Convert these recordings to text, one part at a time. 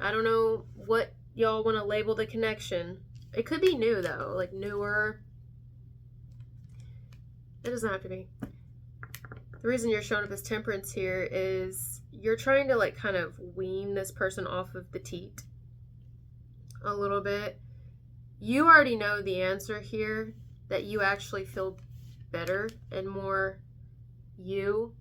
I don't know what y'all want to label the connection. It could be new though, like newer. It doesn't have to be. The reason you're showing up as Temperance here is you're trying to like kind of wean this person off of the teat a little bit. You already know the answer here, that you actually feel better and more you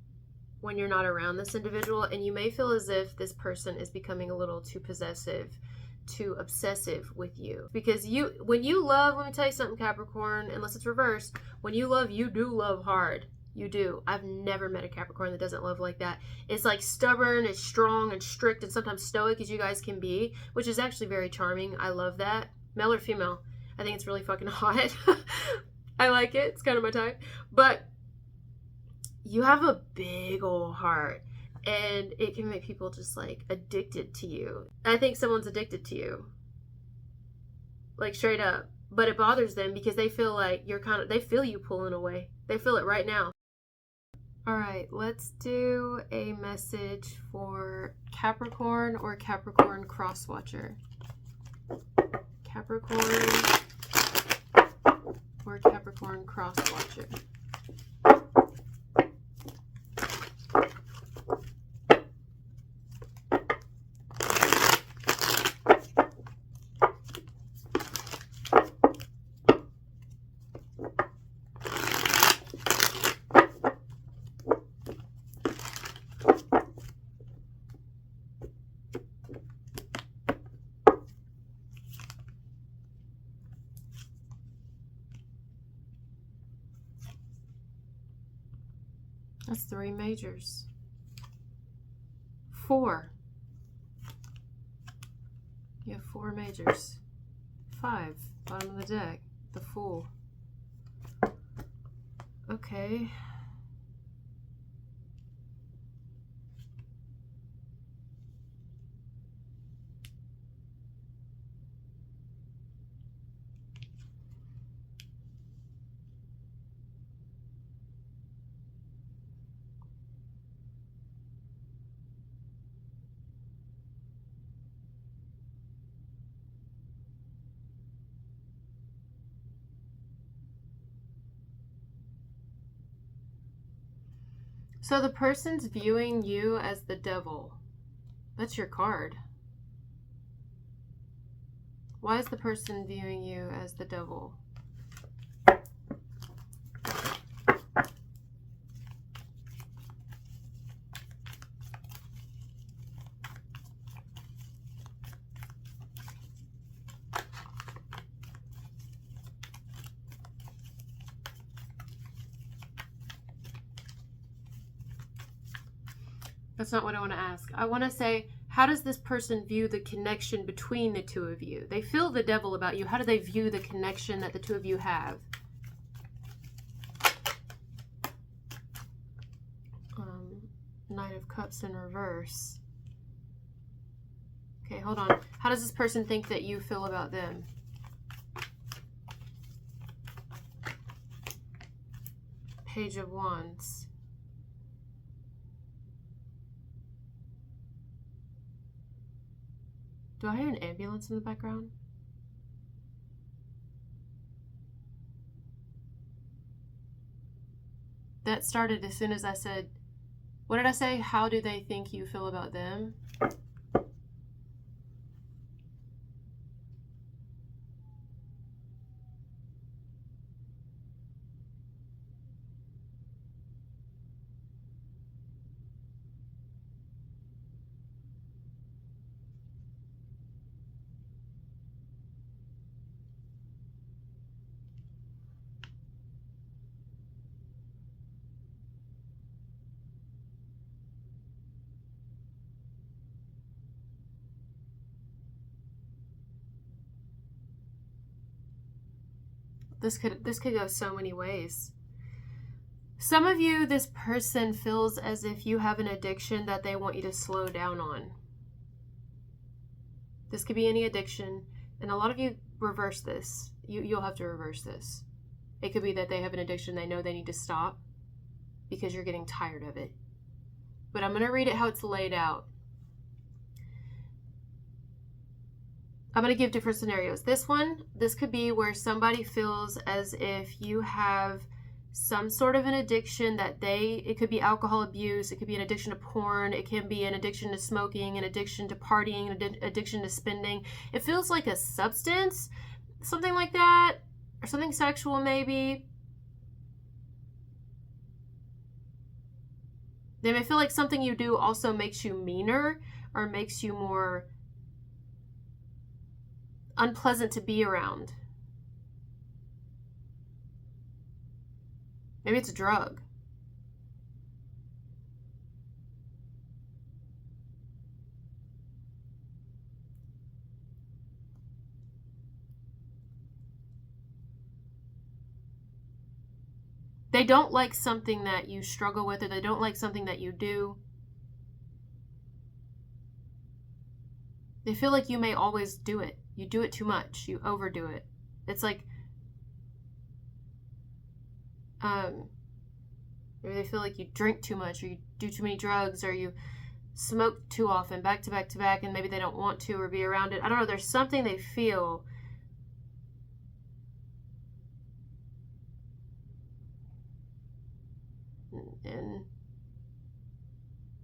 when you're not around this individual, and you may feel as if this person is becoming a little too possessive, too obsessive with you. Because when you love, let me tell you something, Capricorn, unless it's reversed, when you love, you do love hard. You do. I've never met a Capricorn that doesn't love like that. It's like stubborn, it's strong and strict, and sometimes stoic as you guys can be, which is actually very charming. I love that. Male or female, I think it's really fucking hot. I like it. It's kind of my type. But you have a big old heart, and it can make people just like addicted to you. I think someone's addicted to you, like straight up. But it bothers them because they feel like they feel you pulling away. They feel it right now. All right, let's do a message for Capricorn or Capricorn cross-watcher. Capricorn or Capricorn cross-watcher. That's 3 majors. 4. You have 4 majors. 5, bottom of the deck. The Fool. Okay. So the person's viewing you as the devil. That's your card. Why is the person viewing you as the devil? That's not what I want to ask. I want to say, how does this person view the connection between the two of you? They feel the devil about you. How do they view the connection that the two of you have? Knight of Cups in reverse. Okay, hold on. How does this person think that you feel about them? Page of Wands. Do I hear an ambulance in the background? That started as soon as I said, what did I say? How do they think you feel about them? This could go so many ways. Some of you, this person feels as if you have an addiction that they want you to slow down on. This could be any addiction, and a lot of you reverse this. You'll have to reverse this. It could be that they have an addiction they know they need to stop because you're getting tired of it. But I'm going to read it how it's laid out. I'm going to give different scenarios. This could be where somebody feels as if you have some sort of an addiction it could be alcohol abuse, it could be an addiction to porn, it can be an addiction to smoking, an addiction to partying, an addiction to spending. It feels like a substance, something like that, or something sexual maybe. They may feel like something you do also makes you meaner or makes you more unpleasant to be around. Maybe it's a drug. They don't like something that you struggle with, or they don't like something that you do. They feel like you may always do it. You do it too much. You overdo it. It's like, maybe they feel like you drink too much, or you do too many drugs, or you smoke too often, back to back to back, and maybe they don't want to or be around it. I don't know. There's something they feel.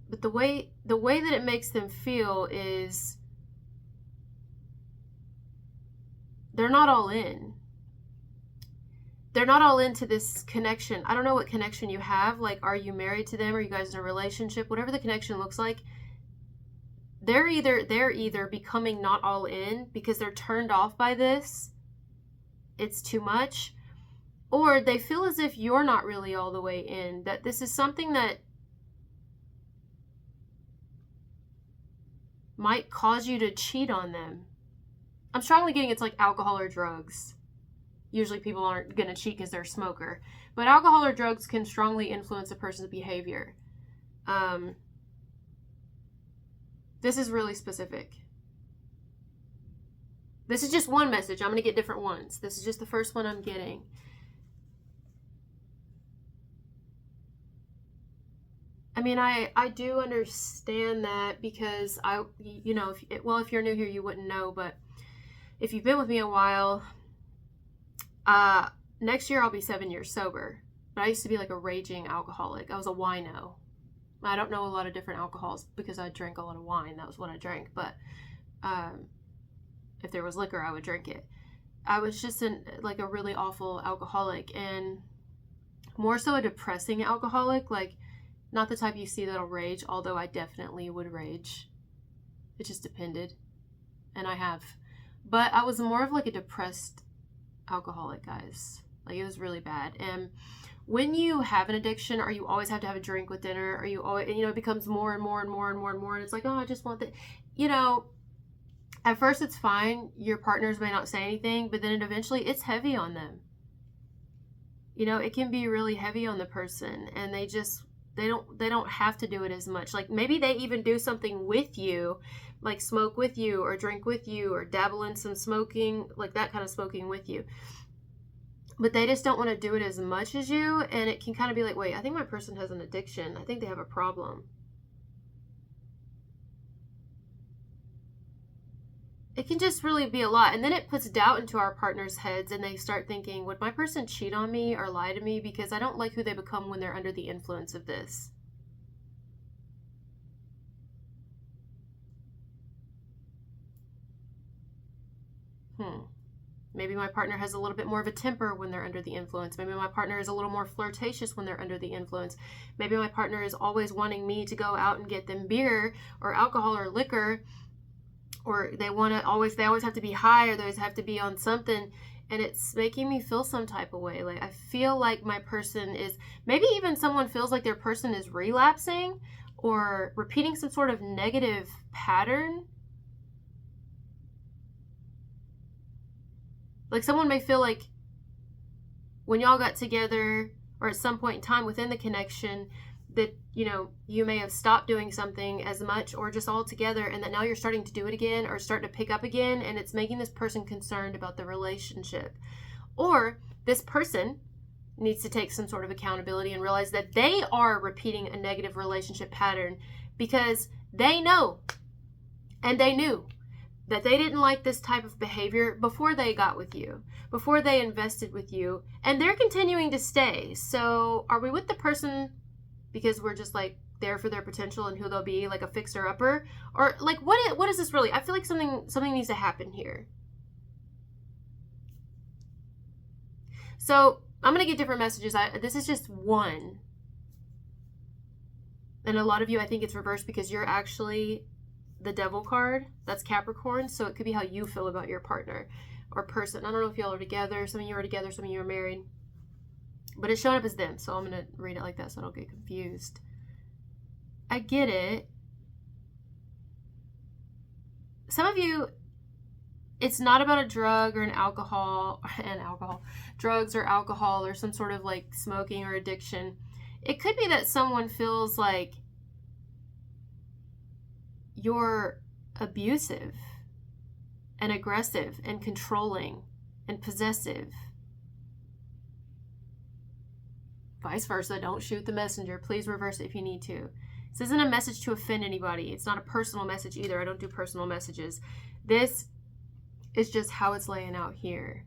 But the way that it makes them feel is they're not all in. They're not all into this connection. I don't know what connection you have. Like, are you married to them? Are you guys in a relationship? Whatever the connection looks like, they're either becoming not all in because they're turned off by this. It's too much. Or they feel as if you're not really all the way in. That this is something that might cause you to cheat on them. I'm strongly getting it's like alcohol or drugs. Usually people aren't going to cheat because they're a smoker. But alcohol or drugs can strongly influence a person's behavior. This is really specific. This is just one message. I'm going to get different ones. This is just the first one I'm getting. I mean, I do understand that because if you're new here, you wouldn't know, but if you've been with me a while, next year I'll be 7 years sober. But I used to be like a raging alcoholic. I was a wino. I don't know a lot of different alcohols because I drank a lot of wine. That was what I drank. But if there was liquor, I would drink it. I was just a really awful alcoholic, and more so a depressing alcoholic. Like, not the type you see that'll rage, although I definitely would rage. It just depended. And I have. But I was more of like a depressed alcoholic, guys. Like, it was really bad. And when you have an addiction, or you always have to have a drink with dinner, or you always, it becomes more and more and more and more and more, and it's like, oh, I just want that. At first it's fine. Your partners may not say anything, but then eventually it's heavy on them. It can be really heavy on the person, and they don't have to do it as much. Like, maybe they even do something with you, like smoke with you or drink with you or dabble in some smoking, like that kind of smoking with you. But they just don't want to do it as much as you, and it can kind of be like, wait, I think my person has an addiction. I think they have a problem. It can just really be a lot. And then it puts doubt into our partners' heads, and they start thinking, would my person cheat on me or lie to me because I don't like who they become when they're under the influence of this? Maybe my partner has a little bit more of a temper when they're under the influence. Maybe my partner is a little more flirtatious when they're under the influence. Maybe my partner is always wanting me to go out and get them beer or alcohol or liquor, or they always have to be high, or they always have to be on something, and it's making me feel some type of way. Like, I feel like my person is, maybe even someone feels like their person is relapsing or repeating some sort of negative pattern. Like, someone may feel like when y'all got together, or at some point in time within the connection, that you may have stopped doing something as much or just all together, and that now you're starting to do it again or starting to pick up again, and it's making this person concerned about the relationship. Or this person needs to take some sort of accountability and realize that they are repeating a negative relationship pattern because they know, and they knew that they didn't like this type of behavior before they got with you, before they invested with you, and they're continuing to stay. So are we with the person because we're just like there for their potential and who they'll be, like a fixer-upper? Or like what is this really? I feel like something needs to happen here. So I'm going to get different messages. This is just one. And a lot of you, I think it's reversed because you're actually the devil card. That's Capricorn. So it could be how you feel about your partner or person. I don't know if y'all are together. Some of you are together. Some of you are married. But it's showing up as them. So I'm going to read it like that so I don't get confused. I get it. Some of you, it's not about a drug or drugs or alcohol or some sort of like smoking or addiction. It could be that someone feels like you're abusive and aggressive and controlling and possessive. Vice versa. Don't shoot the messenger. Please reverse it if you need to. This isn't a message to offend anybody. It's not a personal message either. I don't do personal messages. This is just how it's laying out here.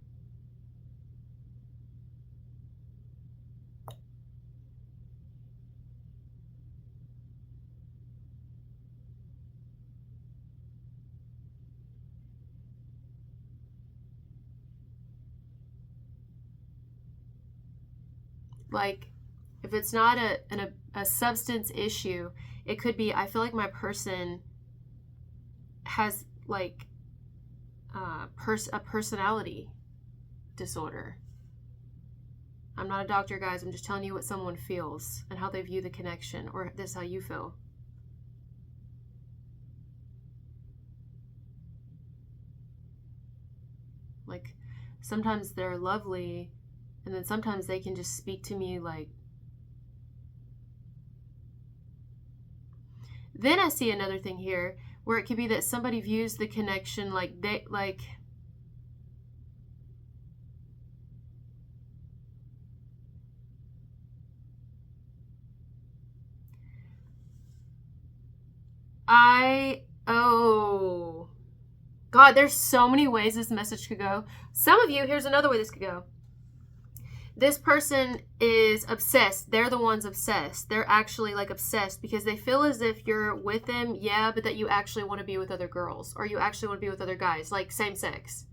Like, if it's not a substance issue, it could be, I feel like my person has like a personality disorder. I'm not a doctor, guys. I'm just telling you what someone feels and how they view the connection, or this is how you feel. Like, sometimes they're lovely, and then sometimes they can just speak to me like... Then I see another thing here where it could be that somebody views the connection like they like... Oh God, there's so many ways this message could go. Some of you, here's another way this could go. This person is obsessed. They're the ones obsessed. They're actually like obsessed because they feel as if you're with them, yeah, but that you actually want to be with other girls, or you actually want to be with other guys, like same sex.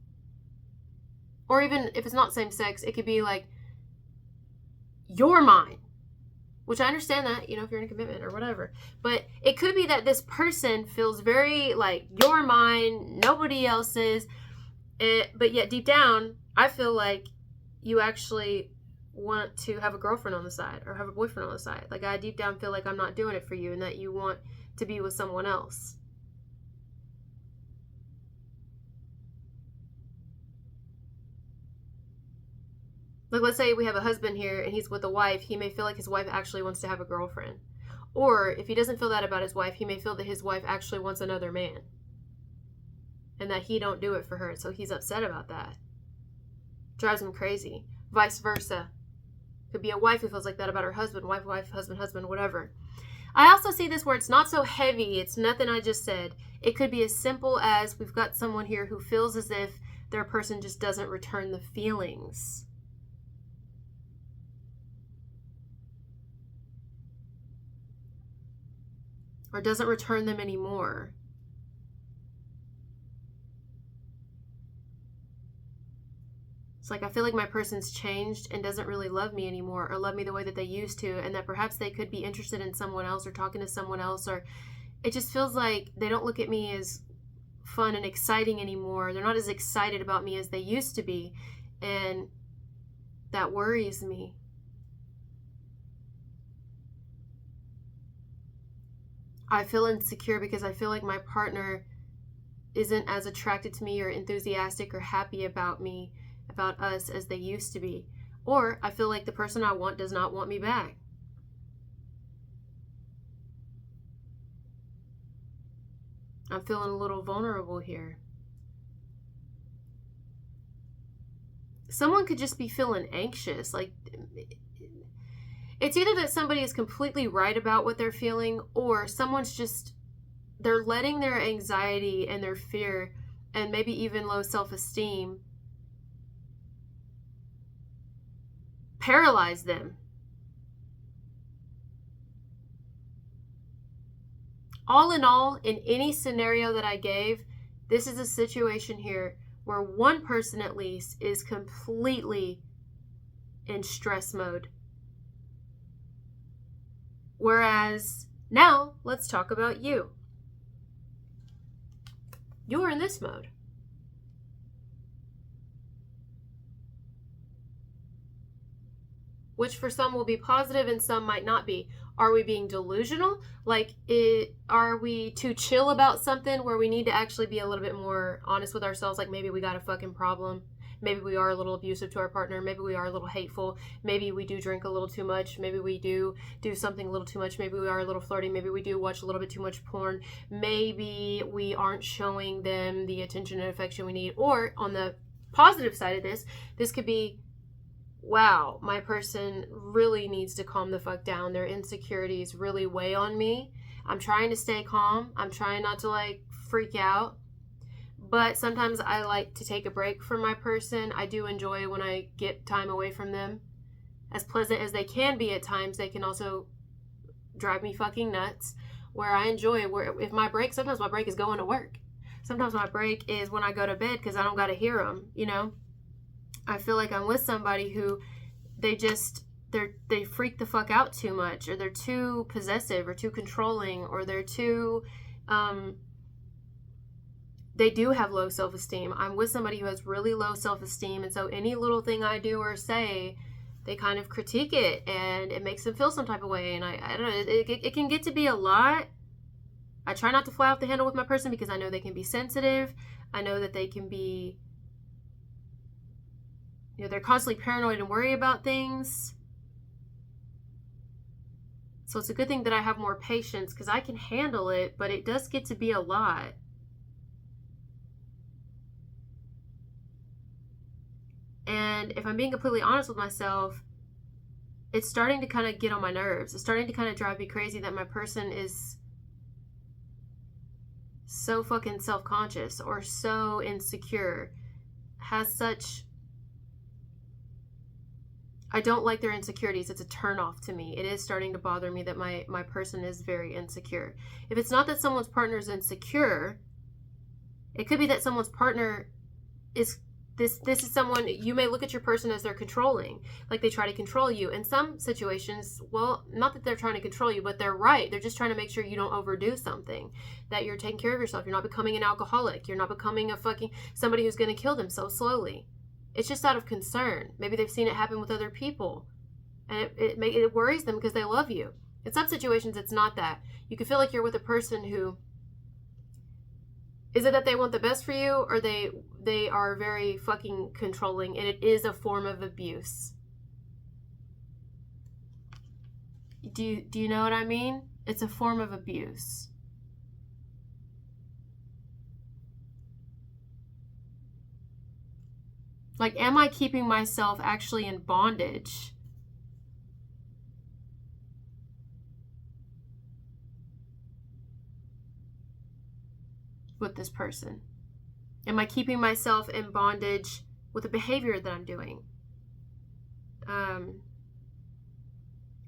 Or even if it's not same sex, it could be like, you're mine. Which I understand that, you know, if you're in a commitment or whatever. But it could be that this person feels very like, you're mine, nobody else's. But yet deep down, I feel like you actually want to have a girlfriend on the side or have a boyfriend on the side. Like, I deep down feel like I'm not doing it for you and that you want to be with someone else. Like, let's say we have a husband here and he's with a wife. He may feel like his wife actually wants to have a girlfriend. Or if he doesn't feel that about his wife, he may feel that his wife actually wants another man. And that he don't do it for her. So he's upset about that. Drives him crazy. Vice versa. Could be a wife who feels like that about her husband. Wife, husband, whatever. I also see this where it's not so heavy. It's nothing I just said. It could be as simple as we've got someone here who feels as if their person just doesn't return the feelings. Or doesn't return them anymore. It's like I feel like my person's changed and doesn't really love me anymore, or love me the way that they used to, and that perhaps they could be interested in someone else or talking to someone else, or it just feels like they don't look at me as fun and exciting anymore. They're not as excited about me as they used to be, and that worries me. I feel insecure because I feel like my partner isn't as attracted to me or enthusiastic or happy about me, about us, as they used to be. Or I feel like the person I want does not want me back. I'm feeling a little vulnerable here. Someone could just be feeling anxious. Like, it's either that somebody is completely right about what they're feeling, or someone's just, they're letting their anxiety and their fear and maybe even low self-esteem paralyze them. All in all, in any scenario that I gave, this is a situation here where one person at least is completely in stress mode. Whereas now, let's talk about you. You're in this mode. Which for some will be positive and some might not be. Are we being delusional? Like, are we too chill about something where we need to actually be a little bit more honest with ourselves? Like, maybe we got a fucking problem. Maybe we are a little abusive to our partner. Maybe we are a little hateful. Maybe we do drink a little too much. Maybe we do something a little too much. Maybe we are a little flirty. Maybe we do watch a little bit too much porn. Maybe we aren't showing them the attention and affection we need. Or on the positive side of this could be, wow, my person really needs to calm the fuck down. Their insecurities really weigh on me. I'm trying to stay calm. I'm trying not to like freak out. But sometimes I like to take a break from my person. I do enjoy when I get time away from them. As pleasant as they can be at times, they can also drive me fucking nuts. Where I enjoy, if my break, sometimes my break is going to work. Sometimes my break is when I go to bed because I don't got to hear them, you know? I feel like I'm with somebody who they freak the fuck out too much, or they're too possessive or too controlling, or they're too, they do have low self-esteem. I'm with somebody who has really low self-esteem, and so any little thing I do or say, they kind of critique it, and it makes them feel some type of way, and I don't know, it can get to be a lot. I try not to fly off the handle with my person because I know they can be sensitive. I know that they can be, you know, they're constantly paranoid and worry about things. So it's a good thing that I have more patience because I can handle it, but it does get to be a lot. And if I'm being completely honest with myself, it's starting to kind of get on my nerves. It's starting to kind of drive me crazy that my person is so fucking self-conscious or so insecure, has such... I don't like their insecurities. It's a turnoff to me. It is starting to bother me that my person is very insecure. If it's not that someone's partner is insecure, it could be that someone's partner is... This is someone, you may look at your person as they're controlling, like they try to control you. In some situations, well, not that they're trying to control you, but they're right. They're just trying to make sure you don't overdo something, that you're taking care of yourself. You're not becoming an alcoholic. You're not becoming somebody who's going to kill themselves slowly. It's just out of concern. Maybe they've seen it happen with other people, and it worries them because they love you. In some situations, it's not that. You can feel like you're with a person who, is it that they want the best for you, or they are very fucking controlling, and it is a form of abuse. Do you know what I mean? It's a form of abuse. Like, am I keeping myself actually in bondage? With this person? Am I keeping myself in bondage with the behavior that I'm doing?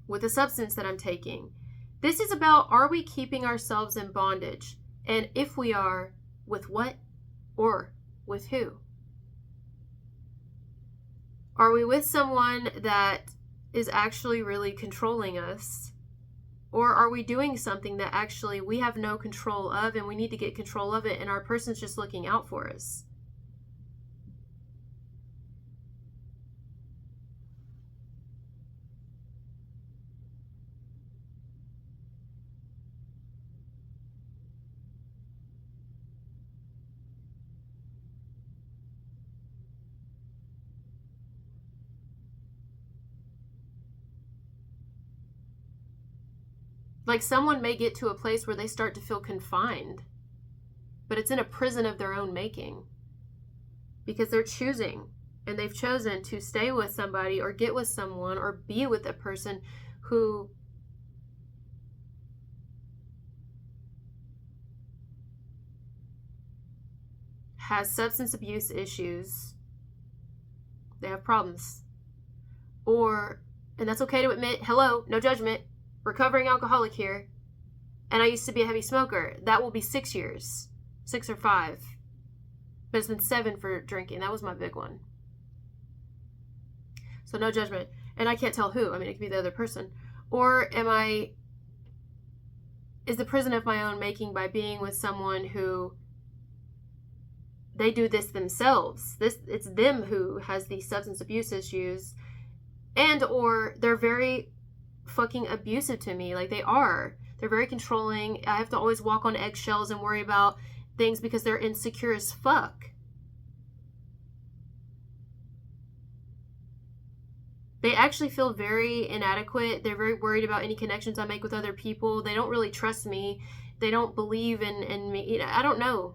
With the substance that I'm taking? This is about, are we keeping ourselves in bondage? And if we are, with what or with who? Are we with someone that is actually really controlling us? Or are we doing something that actually we have no control of and we need to get control of it, and our person's just looking out for us? Like, someone may get to a place where they start to feel confined, but it's in a prison of their own making, because they're choosing, and they've chosen to stay with somebody or get with someone or be with a person who has substance abuse issues. They have problems. Or, and that's okay to admit, hello, no judgment, recovering alcoholic here, and I used to be a heavy smoker. That will be 6 years. 6 or 5. But it's been 7 for drinking. That was my big one. So no judgment. And I can't tell who. I mean, it could be the other person. Or is the prison of my own making by being with someone who they do this themselves? It's them who has these substance abuse issues, and or they're very fucking abusive to me. Like they are. They're very controlling. I have to always walk on eggshells and worry about things because they're insecure as fuck. They actually feel very inadequate. They're very worried about any connections I make with other people. They don't really trust me. They don't believe in me. You know, I don't know.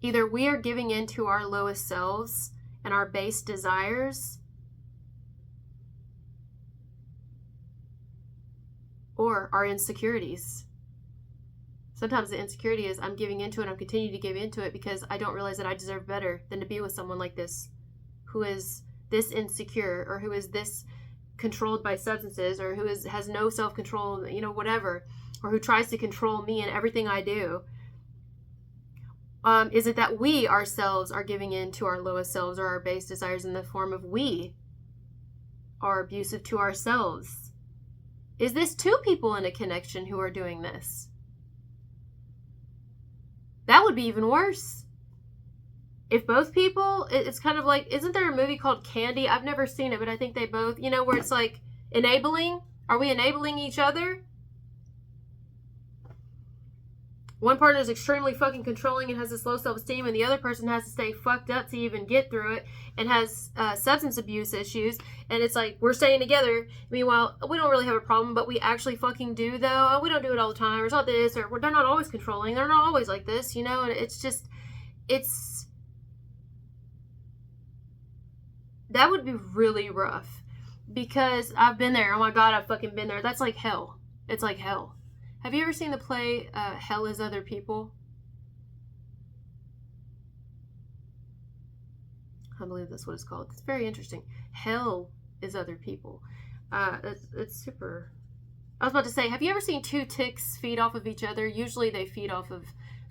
Either we are giving in to our lowest selves and our base desires, or our insecurities. Sometimes the insecurity is I'm giving into it, I'm continuing to give into it because I don't realize that I deserve better than to be with someone like this, who is this insecure, or who is this controlled by substances, or who has no self-control, you know, whatever, or who tries to control me and everything I do. Is it that we ourselves are giving in to our lowest selves or our base desires in the form of we are abusive to ourselves? Is this 2 people in a connection who are doing this? That would be even worse. If both people, it's kind of like, isn't there a movie called Candy? I've never seen it, but I think they both, you know, where it's like enabling. Are we enabling each other? One partner is extremely fucking controlling and has this low self-esteem, and the other person has to stay fucked up to even get through it and has substance abuse issues. And it's like, we're staying together. Meanwhile, we don't really have a problem, but we actually fucking do, though. We don't do it all the time. Or it's not this, or they're not always controlling. They're not always like this, you know? And it's just, that would be really rough. Because I've been there. Oh my God, I've fucking been there. That's like hell. It's like hell. Have you ever seen the play Hell is Other People? I believe that's what it's called. It's very interesting. Hell is Other People. It's super... I was about to say, have you ever seen 2 ticks feed off of each other? Usually they feed off of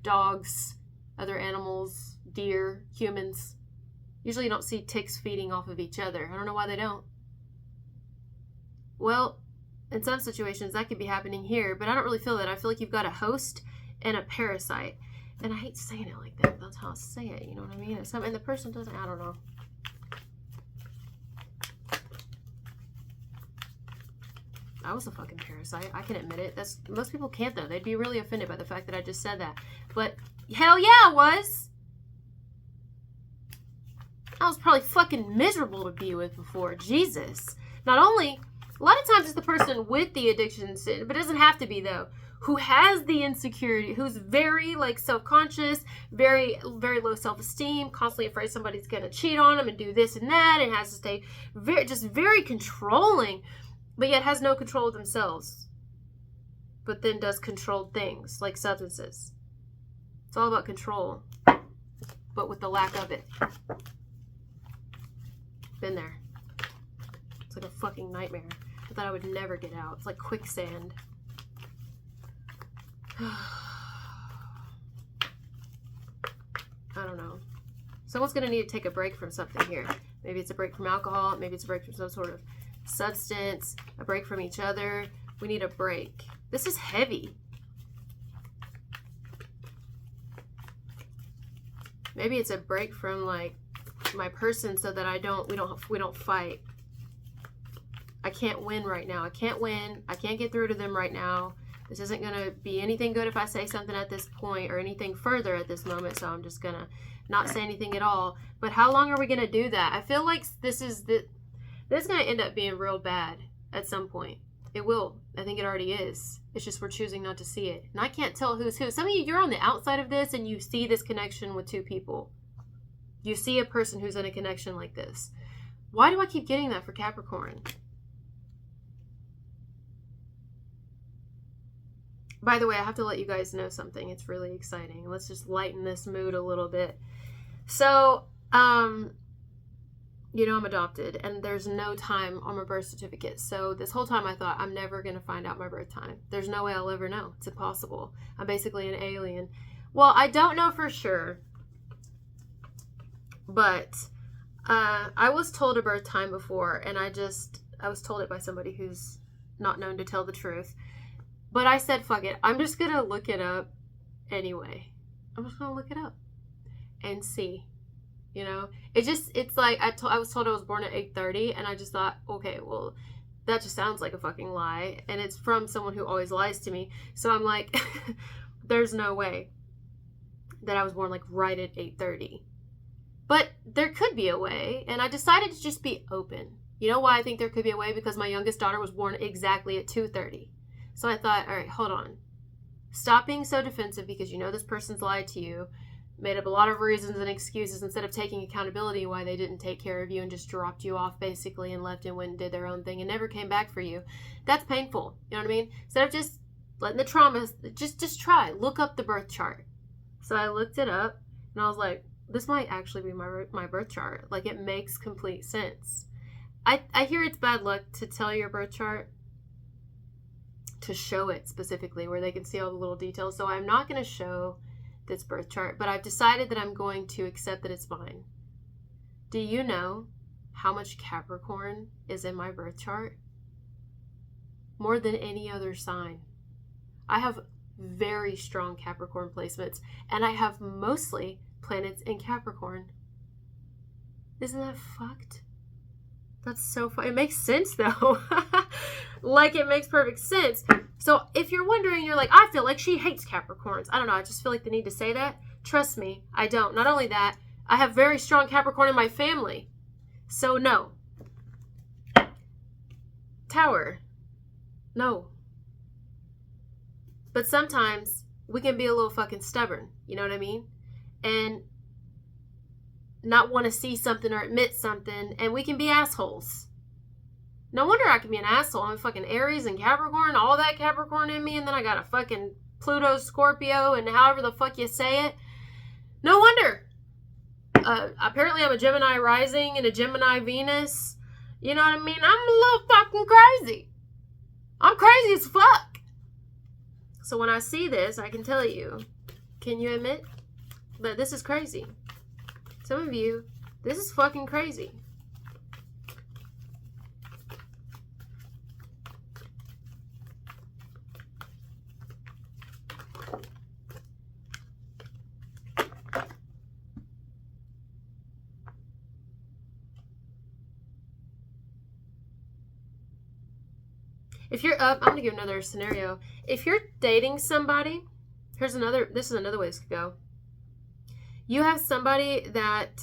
dogs, other animals, deer, humans. Usually you don't see ticks feeding off of each other. I don't know why they don't. Well, in some situations that could be happening here, but I don't really feel that. I feel like you've got a host and a parasite. And I hate saying it like that. That's how I say it, you know what I mean? And the person doesn't, I don't know. I was a fucking parasite. I can admit it. Most people can't, though. They'd be really offended by the fact that I just said that. But hell yeah, I was. I was probably fucking miserable to be with before. Jesus. Not only... A lot of times it's the person with the addiction, but it doesn't have to be, though, who has the insecurity, who's very, like, self-conscious, very, very low self-esteem, constantly afraid somebody's going to cheat on them and do this and that, and has to stay very controlling, but yet has no control of themselves, but then does controlled things, like substances. It's all about control, but with the lack of it. Been there. It's like a fucking nightmare. I thought I would never get out. It's like quicksand. I don't know. Someone's going to need to take a break from something here. Maybe it's a break from alcohol. Maybe it's a break from some sort of substance. A break from each other. We need a break. This is heavy. Maybe it's a break from, like, my person so that we don't fight. I can't win right now. I can't win. I can't get through to them right now. This isn't going to be anything good if I say something at this point or anything further at this moment, so I'm just going to not say anything at all. But how long are we going to do that? I feel like this is going to end up being real bad at some point. It will. I think it already is. It's just we're choosing not to see it. And I can't tell who's who. Some of you, you're on the outside of this and you see this connection with 2 people. You see a person who's in a connection like this. Why do I keep getting that for Capricorn? By the way, I have to let you guys know something. It's really exciting. Let's just lighten this mood a little bit. So, you know I'm adopted, and there's no time on my birth certificate. So this whole time I thought, I'm never going to find out my birth time. There's no way I'll ever know. It's impossible. I'm basically an alien. Well, I don't know for sure, but I was told a birth time before, and I was told it by somebody who's not known to tell the truth. But I said, fuck it. I'm just going to look it up anyway. I'm just going to look it up and see. You know, it's like I was told I was born at 8:30, and I just thought, okay, well, that just sounds like a fucking lie. And it's from someone who always lies to me. So I'm like, there's no way that I was born like right at 8:30. But there could be a way, and I decided to just be open. You know why I think there could be a way? Because my youngest daughter was born exactly at 2:30. So I thought, all right, hold on. Stop being so defensive because you know this person's lied to you, made up a lot of reasons and excuses instead of taking accountability why they didn't take care of you and just dropped you off basically and left and went and did their own thing and never came back for you. That's painful. You know what I mean? Instead of just letting the trauma, just try. Look up the birth chart. So I looked it up and I was like, this might actually be my birth chart. Like, it makes complete sense. I hear it's bad luck to tell your birth chart, to show it specifically where they can see all the little details. So I'm not going to show this birth chart, but I've decided that I'm going to accept that it's mine. Do you know how much Capricorn is in my birth chart? More than any other sign. I have very strong Capricorn placements, and I have mostly planets in Capricorn. Isn't that fucked? That's so fun. It makes sense though. Like, it makes perfect sense. So if you're wondering, you're like, I feel like she hates Capricorns. I don't know. I just feel like the need to say that. Trust me, I don't. Not only that, I have very strong Capricorn in my family. So no. Tower. No. But sometimes we can be a little fucking stubborn. You know what I mean? And not want to see something or admit something, and we can be assholes. No wonder I can be an asshole. I'm fucking Aries and Capricorn, all that Capricorn in me, and then I got a fucking Pluto, Scorpio, and however the fuck you say it. No wonder. Apparently I'm a Gemini rising and a Gemini Venus. You know what I mean? I'm a little fucking crazy. I'm crazy as fuck. So when I see this, I can tell you, can you admit that this is crazy? Some of you, this is fucking crazy. If you're up, I'm going to give another scenario. If you're dating somebody, this is another way this could go. You have somebody that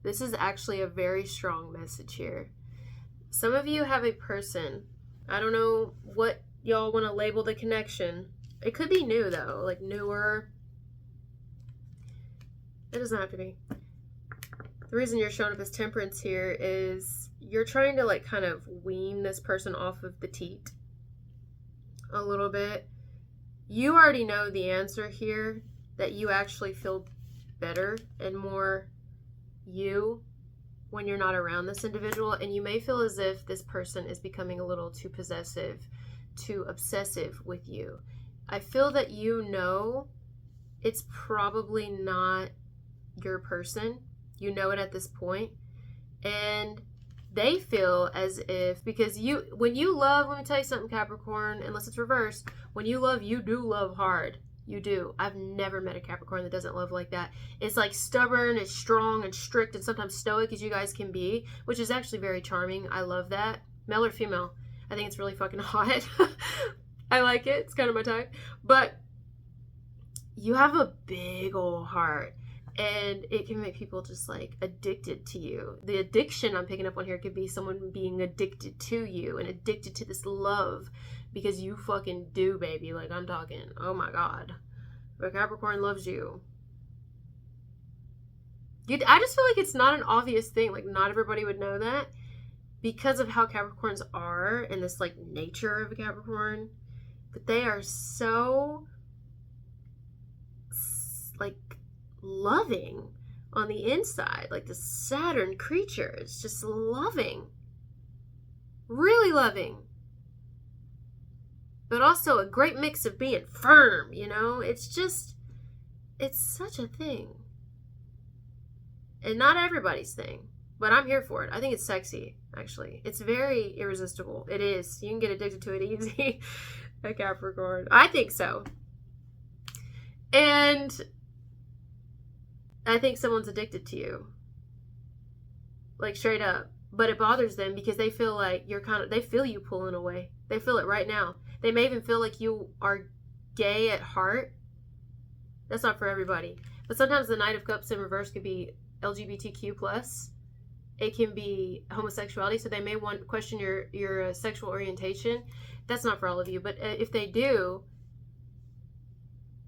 this is actually a very strong message here. Some of you have a person, I don't know what y'all want to label the connection. It could be new though, like newer. It doesn't have to be. The reason you're showing up as Temperance here is you're trying to like kind of wean this person off of the teat a little bit. You already know the answer here, that you actually feel better and more you when you're not around this individual, and you may feel as if this person is becoming a little too possessive, too obsessive with you. I feel that you know it's probably not your person. You know it at this point, and they feel as if, because when you love, let me tell you something, Capricorn, unless it's reversed, when you love, you do love hard. You do. I've never met a Capricorn that doesn't love like that. It's like stubborn, it's strong and strict and sometimes stoic as you guys can be, which is actually very charming. I love that. Male or female, I think it's really fucking hot. I like it. It's kind of my type. But you have a big old heart, and it can make people just like addicted to you. The addiction I'm picking up on here could be someone being addicted to you and addicted to this love because you fucking do, baby. Like, I'm talking, oh my God. But Capricorn loves you. I just feel like it's not an obvious thing. Like, not everybody would know that because of how Capricorns are and this, like, nature of a Capricorn. But they are so, like, loving on the inside. Like, the Saturn creature is just loving. Really loving. But also a great mix of being firm, you know? It's such a thing. And not everybody's thing. But I'm here for it. I think it's sexy, actually. It's very irresistible. It is. You can get addicted to it easy. A Capricorn. I think so. And I think someone's addicted to you. Like, straight up. But it bothers them because they feel like they feel you pulling away. They feel it right now. They may even feel like you are gay at heart. That's not for everybody. But sometimes the Knight of Cups in reverse could be LGBTQ+. It can be homosexuality, so they may want to question your sexual orientation. That's not for all of you. But if they do,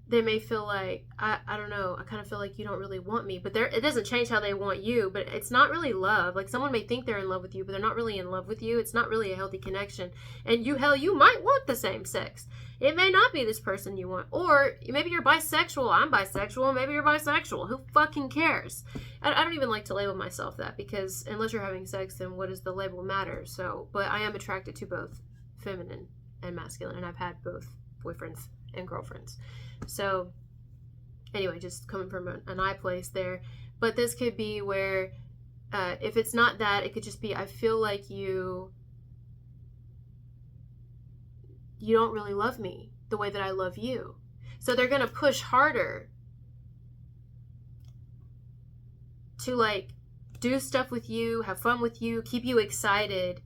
they may feel like, I don't know, I kind of feel like you don't really want me. But it doesn't change how they want you, but it's not really love. Like, someone may think they're in love with you, but they're not really in love with you. It's not really a healthy connection. And you might want the same sex. It may not be this person you want. Or maybe you're bisexual. I'm bisexual. Maybe you're bisexual. Who fucking cares? I don't even like to label myself that, because unless you're having sex, then what does the label matter? So, but I am attracted to both feminine and masculine, and I've had both boyfriends and girlfriends. So anyway, just coming from an I place there. But this could be where if it's not that, it could just be, I feel like you don't really love me the way that I love you. So they're going to push harder to, like, do stuff with you, have fun with you, keep you excited,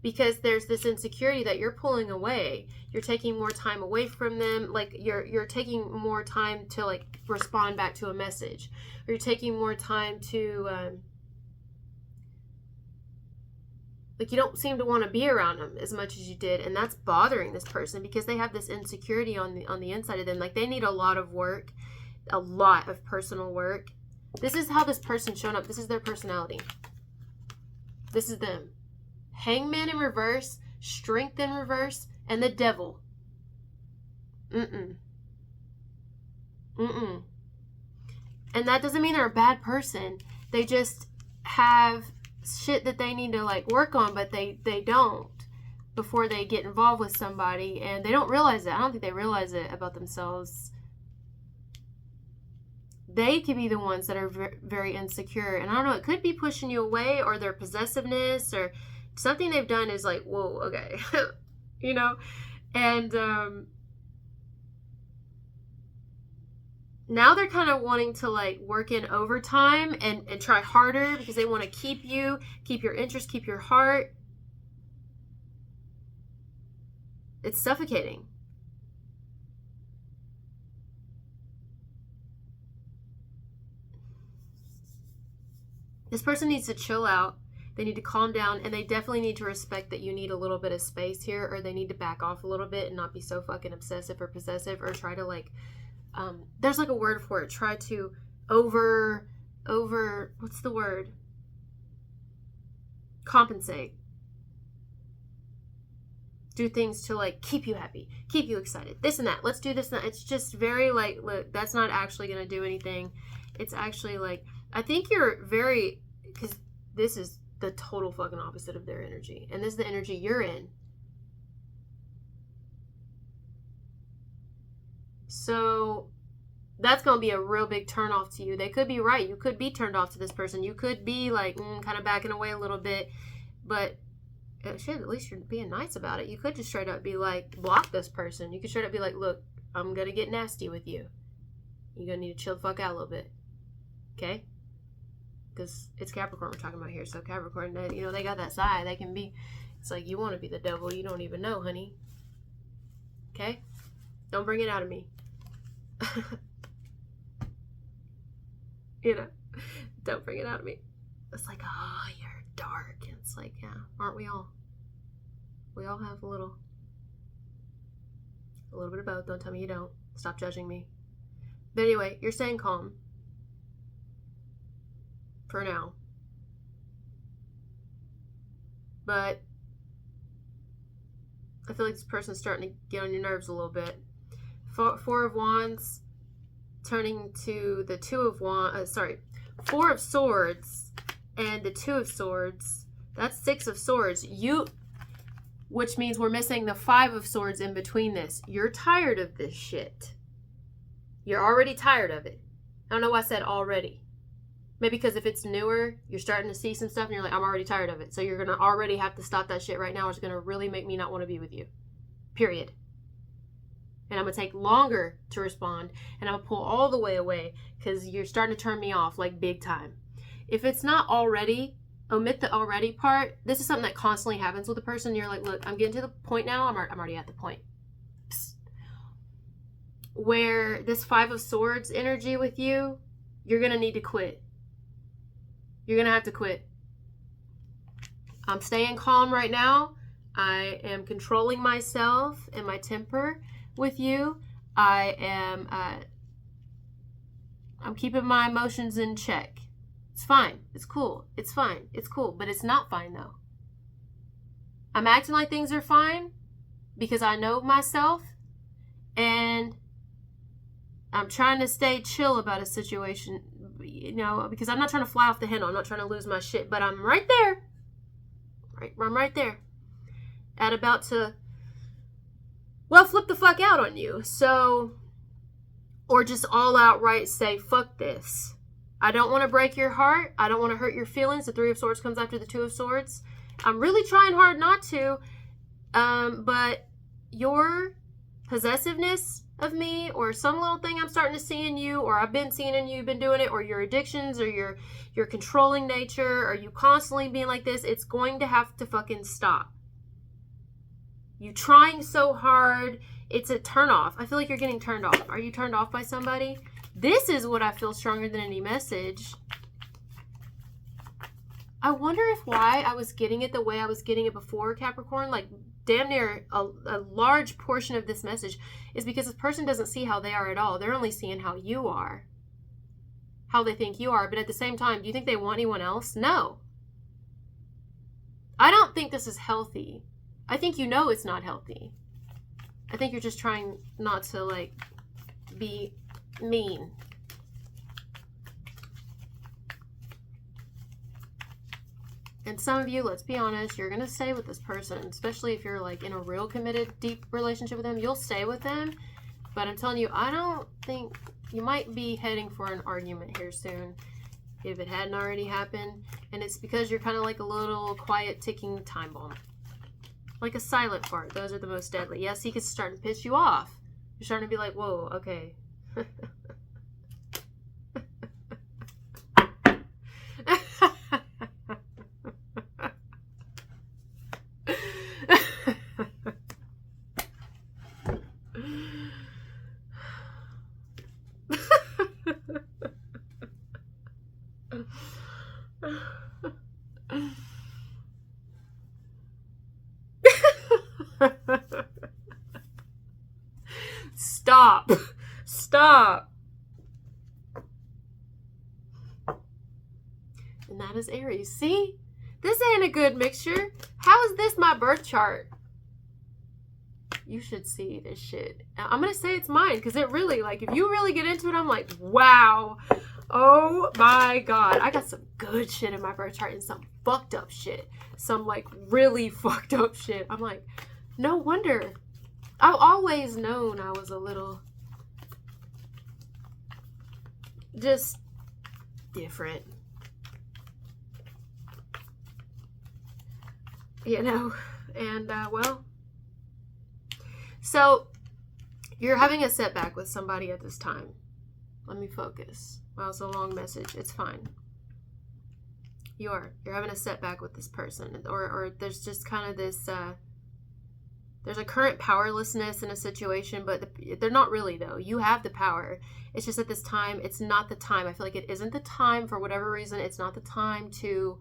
because there's this insecurity that you're pulling away. You're taking more time away from them. Like, you're taking more time to, like, respond back to a message. Or you're taking more time to, like, you don't seem to want to be around them as much as you did. And that's bothering this person because they have this insecurity on the inside of them. Like, they need a lot of work, a lot of personal work. This is how this person's shown up. This is their personality. This is them. Hangman in reverse, Strength in reverse, and the Devil. And that doesn't mean they're a bad person. They just have shit that they need to, like, work on, but they don't before they get involved with somebody, and they don't realize it. I don't think they realize it about themselves. They could be the ones that are very insecure, and I don't know, it could be pushing you away, or their possessiveness, or something they've done is like, whoa, okay. You know? And now they're kind of wanting to, like, work in overtime and try harder because they want to keep you, keep your interest, keep your heart. It's suffocating. This person needs to chill out. They need to calm down, and they definitely need to respect that you need a little bit of space here, or they need to back off a little bit and not be so fucking obsessive or possessive, or try to, like, there's, like, a word for it. Try to over, what's the word? Compensate. Do things to, like, keep you happy, keep you excited, this and that. Let's do this and that. It's just very, like, look, that's not actually going to do anything. It's actually, like, I think you're very, because this is the total fucking opposite of their energy. And this is the energy you're in. So that's going to be a real big turnoff to you. They could be right. You could be turned off to this person. You could be, like, kind of backing away a little bit. But shit, at least you're being nice about it. You could just straight up be like, block this person. You could straight up be like, look, I'm going to get nasty with you. You're going to need to chill the fuck out a little bit. Okay? Because it's Capricorn we're talking about here. So Capricorn, you know, they got that side. They can be, it's like, you want to be the devil. You don't even know, honey. Okay? Don't bring it out of me. You know, don't bring it out of me. It's like, oh, you're dark. And it's like, yeah, aren't we all? We all have a little A little bit of both. Don't tell me you don't. Stop judging me. But anyway, you're staying calm. For now. But I feel like this person's starting to get on your nerves a little bit. Four of Wands turning to the Two of Wands. Four of Swords and the Two of Swords. That's Six of Swords. Which means we're missing the Five of Swords in between this. You're tired of this shit. You're already tired of it. I don't know why I said already. Maybe because if it's newer, you're starting to see some stuff and you're like, I'm already tired of it. So you're going to already have to stop that shit right now, or it's going to really make me not want to be with you. Period. And I'm going to take longer to respond, and I'm going to pull all the way away because you're starting to turn me off like big time. If it's not already, omit the already part. This is something that constantly happens with a person. You're like, look, I'm getting to the point now. I'm already at the point. Psst. Where this Five of Swords energy with you, you're going to need to quit. You're going to have to quit. I'm staying calm right now. I am controlling myself and my temper with you. I'm keeping my emotions in check. It's fine. It's cool. It's fine. It's cool. But it's not fine, though. I'm acting like things are fine because I know myself, and I'm trying to stay chill about a situation, because I'm not trying to fly off the handle. I'm not trying to lose my shit, but I'm right there. I'm right there. At about to, flip the fuck out on you. So, or just all outright say, fuck this. I don't want to break your heart. I don't want to hurt your feelings. The Three of Swords comes after the Two of Swords. I'm really trying hard not to. But your possessiveness of me, or some little thing I'm starting to see in you, or I've been seeing in you, you've been doing it, or your addictions, or your controlling nature, or you constantly being like this, it's going to have to fucking stop. You trying so hard, it's a turn off. I feel like you're getting turned off. Are you turned off by somebody? This is what I feel stronger than any message. I wonder why I was getting it the way I was getting it before, Capricorn. Like, damn near a large portion of this message is because this person doesn't see how they are at all. They're only seeing how you are. How they think you are. But at the same time, do you think they want anyone else? No. I don't think this is healthy. I think you know it's not healthy. I think you're just trying not to, be mean. And some of you, let's be honest, you're going to stay with this person, especially if you're in a real committed, deep relationship with them. You'll stay with them. But I'm telling you, I don't think you might be heading for an argument here soon if it hadn't already happened. And it's because you're kind of like a little quiet ticking time bomb. Like a silent fart. Those are the most deadly. Yes, he can start to piss you off. You're starting to be like, whoa, okay. Stop. And that is Aries. See? This ain't a good mixture. How is this my birth chart? You should see this shit. I'm going to say it's mine because it really, if you really get into it, I'm like, wow. Oh my God. I got some good shit in my birth chart and some fucked up shit. Some, really fucked up shit. I'm like, no wonder. I've always known I was a little just different. And so you're having a setback with somebody at this time. Let me focus. Wow, it's a long message. It's fine. You're having a setback with this person, or there's just kind of this, there's a current powerlessness in a situation, but they're not really, though. You have the power. It's just at this time, it's not the time. I feel like it isn't the time for whatever reason. It's not the time to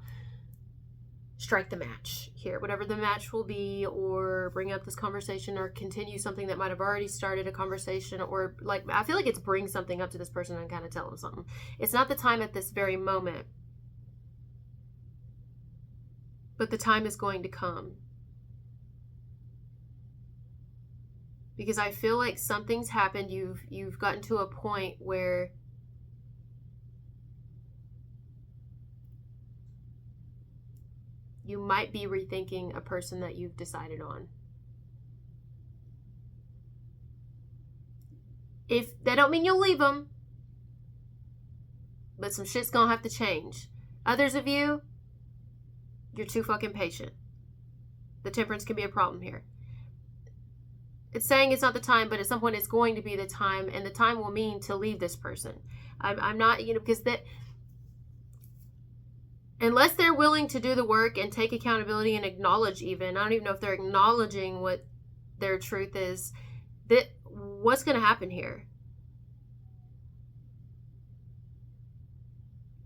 strike the match here, whatever the match will be, or bring up this conversation, or continue something that might have already started a conversation, or like, I feel like it's bring something up to this person and kind of tell them something. It's not the time at this very moment, but the time is going to come. Because I feel like something's happened. You've gotten to a point where you might be rethinking a person that you've decided on. If that don't mean you'll leave them, but some shit's gonna have to change. Others of you, you're too fucking patient. The temperance can be a problem here. It's saying it's not the time, but at some point it's going to be the time, and the time will mean to leave this person. I'm not, because that, unless they're willing to do the work and take accountability and acknowledge, even, I don't even know if they're acknowledging what their truth is, that what's going to happen here?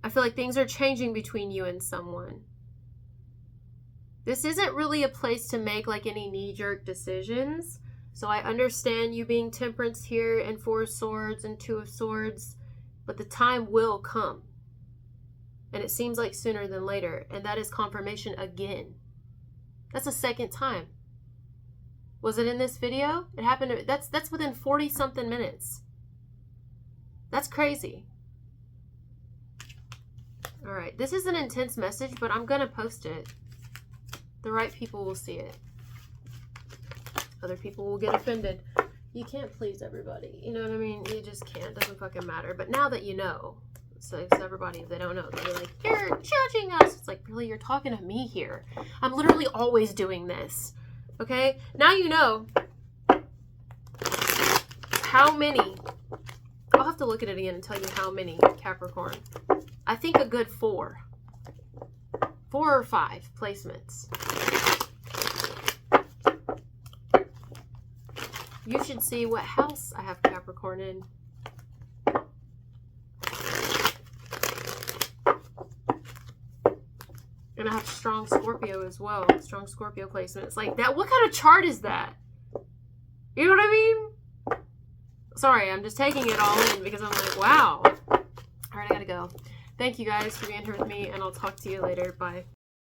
I feel like things are changing between you and someone. This isn't really a place to make like any knee-jerk decisions. So I understand you being temperance here, and 4 of Swords and 2 of Swords, but the time will come. And it seems like sooner than later. And that is confirmation again. That's the second time. Was it in this video? It happened. That's within 40 something minutes. That's crazy. All right. This is an intense message, but I'm going to post it. The right people will see it. Other people will get offended. You can't please everybody. You know what I mean? You just can't. It doesn't fucking matter. But now that you know, so everybody, if they don't know, they're like, you're judging us. It's like, really, you're talking to me here. I'm literally always doing this. Okay? Now you know how many. I'll have to look at it again and tell you how many, Capricorn. I think a good 4. 4 or 5 placements. You should see what house I have Capricorn in. And I have strong Scorpio as well. Strong Scorpio placement. It's like that. What kind of chart is that? You know what I mean? Sorry, I'm just taking it all in because I'm like, wow. All right, I gotta go. Thank you guys for being here with me, and I'll talk to you later. Bye.